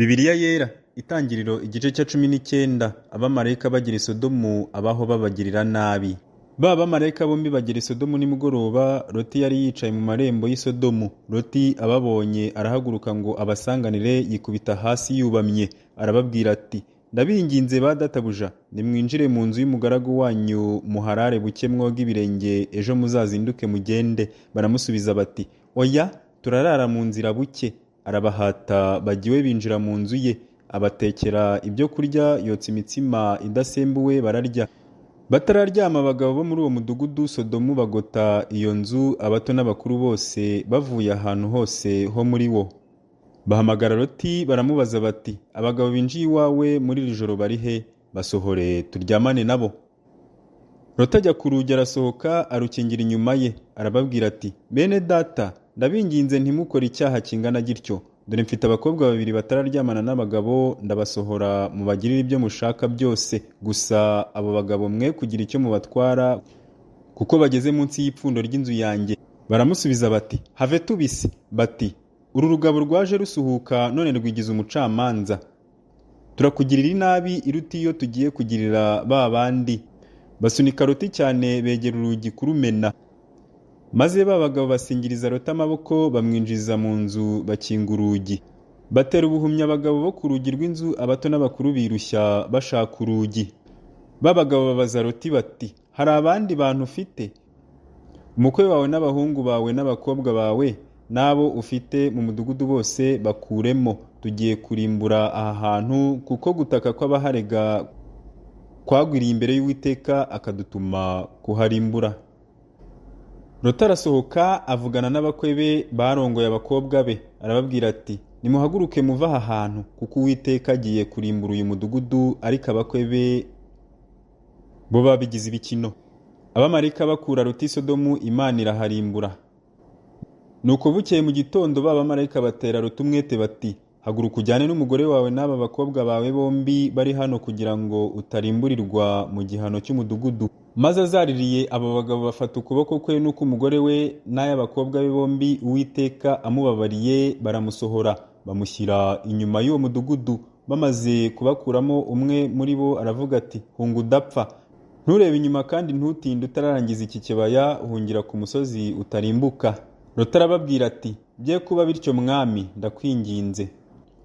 Bibiliya yera Itangiriro igice cya 19 abamarayika bagira i Sodomu abaho babagirira nabi. Ba bamarayika bombi bagira i Sodomu nimugoroba. Loti yari yicaye mu marembo y'i Sodomu. Loti ababonye arahaguruka ngo abasanganire, yikubita hasi yubamye, arababwira ati: ndabinginze ba databuja, nimwinjire mu nzu y'umugaragu wanyu muharare buke mwoga ibirenge, ejo muzazinduke mugende. Baramusubiza bati: oya, turarara mu nzira buke. Arabahata bagiwe, binjira mu nzu ye, abatekera ibyo kurya, yotsa imitsima idasembuwe bararya. Batararyama abagabo bo muri uwo mudugudu Sodomu bagota iyo nzu, abato n'abakuru bose bavuye ahantu hose ho muri wo. Bahamagara Loti baramubaza bati: abagabo binjiye iwawe muri iri joro bari he? Basohore turyamane nabo. Loti ajya ku rugi, arasohoka arukingira inyuma ye, arababwira ati: bene data, ndabinginze ntimukore icyaha kingana gityo. Dore mfite abakobwa babiri batararyamana n'abagabo, ndabasohora mubagirire ibyo mushaka byose, gusa abo bagabo mwe kugira icyo mubatwara, kuko bageze munsi y'ipfundo ry'inzu yanjye. Baramusubiza bati: have tubise. Bati: uru rugabo rwaje rusuhuka, none rwigize umucamanza. Turakugirira inabi iruta iyo tugiye kugirira ba bandi. Basunika Loti cyane, begera urugi kurumena. Maze ba bagabo basingiriza Loti amaboko, bamwinjiza mu nzu, bakinga urugi. Batera ubuhumyi abagabo bo ku rugi rw'inzu, abato n'abakuru birushya bashaka urugi. Ba bagabo babaza Loti bati: hari abandi bantu ufite? Umukwe wawe n'abahungu bawe n'abakobwa bawe n'abo ufite mu mudugudu bose bakuremo, tugiye kurimbura aha hantu, kuko gutaka kw'abaharega kwagwiriye imbere y'Uwiteka, akadutuma kuharimbura. Loti arasohoka avugana n'abakwe be barongoye abakobwa be, arababwira ati: nimuhaguruke muva aha hantu, kuko Uwiteka agiye kurimbura uyu mudugudu. Ariko abakwe be bo babigize ibikino. Abamarayika bakura Loti i Sodomu, Imana iraharimbura. Nuko bukeye mu gitondo ba bamarayika batera Loti umwete bati: haguruka ujyane n'umugore wawe n'aba bakobwa bawe bombi bari hano, kugira ngo utarimburirwa mu gihano cy'umudugudu. Maze azaririye abo bagabo bafata ukuboko kwe n'uk'umugore we n'ay'abakobwa be bombi, Uwiteka amubabariye, baramusohora bamushyira inyuma y'uwo mudugudu. Bamaze kubakuramo, umwe muri bo aravuga ati: hunga udapfa, nturebe inyuma kandi ntutinde utararangiza iki kibaya, hungira ku musozi utarimbuka. Loti arababwira ati: bye kuba bityo mwami, ndakwinginze.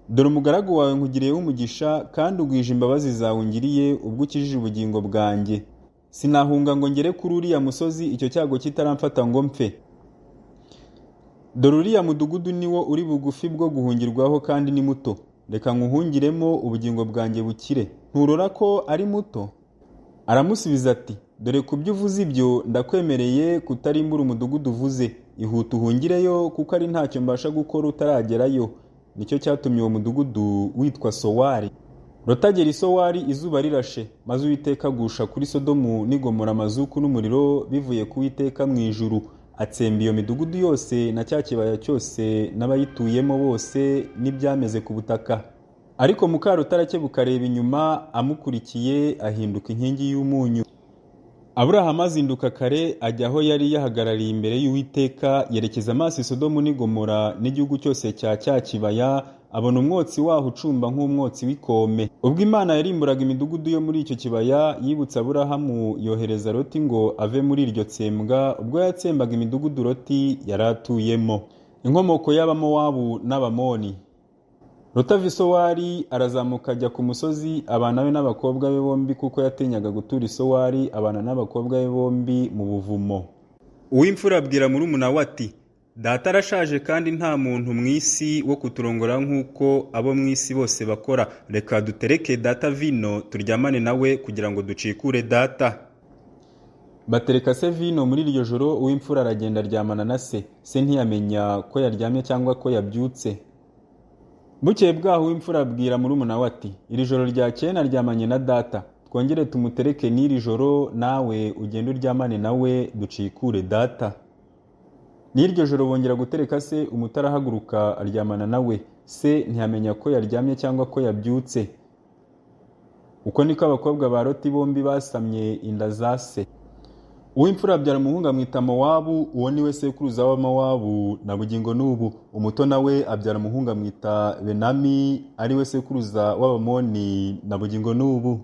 Dore umugaragu wawe nkugiriyeho umugisha, kandi ugwije imbabazi zawe ungiriye, ubwo ukijije ubugingo bwanjye. Sinahunga ngo ngere kuri uriya musozi, icyo cyago kitaramfata ngo mpfe. Dore uriya mudugudu ni wo uri bugufi bwo guhungirwaho, kandi ni muto. Reka nkuhungiremo ubugingo bwanjye bukire. Nturora ko ari muto? Aramusubiza ati: dore ku byo uvuze ibyo, ndakwemereye kutarimbura umudugudu uvuze. Ihute uhungireyo, kuko ari ntacyo mbasha gukora utaragerayo. Nicyo cyatumye uwo mudugudu witwa Sowari. Loti agera i Sowari izuba rirashe, maze Uwiteka agusha kuri Sodomu n'i Gomora amazuku n'umuriro bivuye ku Uwiteka mu ijuru, atsemba iyo midugudu yose na cya kibaya cyose n'abayituyemo bose n'ibyameze ku butaka. Ariko muka Loti arakebuka areba inyuma, amukurikiye ahinduka inkingi y'umunyu. Aburahamu azinduka kare, ajya aho yari yahagarariye imbere y'Uwiteka, yerekeza amaso i Sodomu n'i Gomora n'igihugu cyose cya cya kibaya, abona umwotsi waho ucumba nk'umwotsi w'ikome. Ubwo Imana yarimburaga imidugudu yo muri icyo kibaya, yibutsa Aburahamu, yohereza Loti ngo ave muri iryo tsembwa, ubwo yatsembaga imidugudu Loti yari atuyemo. Inkomoko y'Abamowabu n'Abamoni. Loti ava i Sowari arazamuka ajya ku musozi, abana be n'abakobwa be bombi, kuko yatinyaga gutura i Sowari, abana n'abakobwa be bombi mu buvumo. Uw'imfura abwira murumuna we ati: data arashaje, kandi nta muntu mu isi wo kuturongora nk'uko abo mu isi bose bakora. Reka dutereke data vino, turyamane nawe, kugira ngo ducikure data. Batereka se vino muri iryo joro. Uw'imfura aragenda aryamana na se. Se ntiyamenya ko yaryamye cyangwa ko yabyutse. Bukeye bwaho Uw'imfura abwira murumuna we ati: iri joro ryakeye naryamanye na data, twongere tumutereke n'iri joro, nawe ugende uryamane nawe, ducikure data. N'iryo joro bongera gutereka se, umutara ahaguruka aryamana nawe. Se ntiyamenya ko yaryamye cyangwa ko yabyutse. Uko niko abakobwa ba Loti bombi basamye inda za se. uw'imfura abyara umuhungu amwita Mowabu, uwo ni we sekuruza w'Abamowabu na bugingo n'ubu. Umuto nawe abyara umuhungu amwita Benami, ari we sekuruza w'Abamoni na bugingo n'ubu.